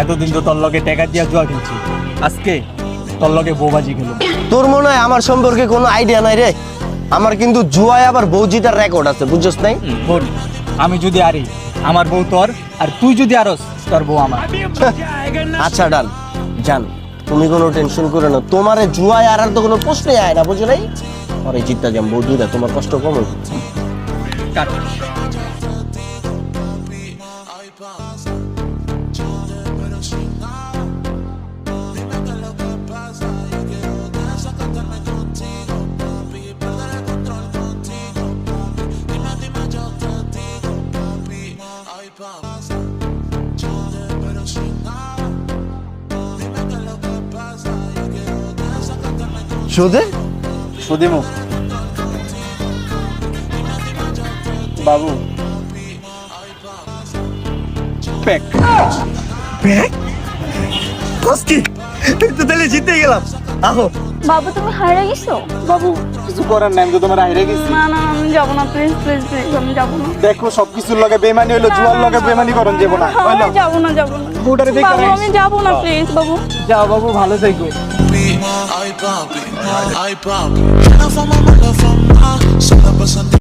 এতদিন তো তোর লগে টাকা দিয়া জুয়া খেলছি, আজকে তোর লগে বউবাজি খেলো। তোর মনে হয় আমার সম্পর্কে কোনো আইডিয়া নাই রে। আমার কিন্তু জুয়ায় আবার বউ জিতার রেকর্ড আছে, বুঝছস নাই? বোন, আমি যদি আরি আমার বউ তোর, আর তুই যদি আরস তোর বউ আমার। আচ্ছা ডান, জান তুমি কোনো টেনশন করো না, তোমার জুয়ায় আর তো কোনো প্রশ্নই আয় না, বুঝো নাই? আরে জিতটা যাম বউ দুইটা, তোমার কষ্ট কম হবে। কাট। সুদে সুদিমু বাবু প্যাক কষ্টি তো তাহলে জিতে গেলাম। আহো বাবু তুমি হারিয়ে গেছো? বাবু কিছু করার নাই, আমি তো তোমার হাইরে গেছি। না না আমি যাবো না, প্লিজ প্লিজ প্লিজ আমি যাবো না। দেখো সবকিছুর লগে বেমানি হইলো, জুয়ার লগে বেমানি করন যাবো না। হইলো আমি যাবো না, যাবো না বউটারে দেখে বাবু, রাখিস। আমি যাবো না প্লিজ বাবু। যাও বাবু, ভালো থাকো। Ay papi, ay papi. Una fama mala fama, sola pasando.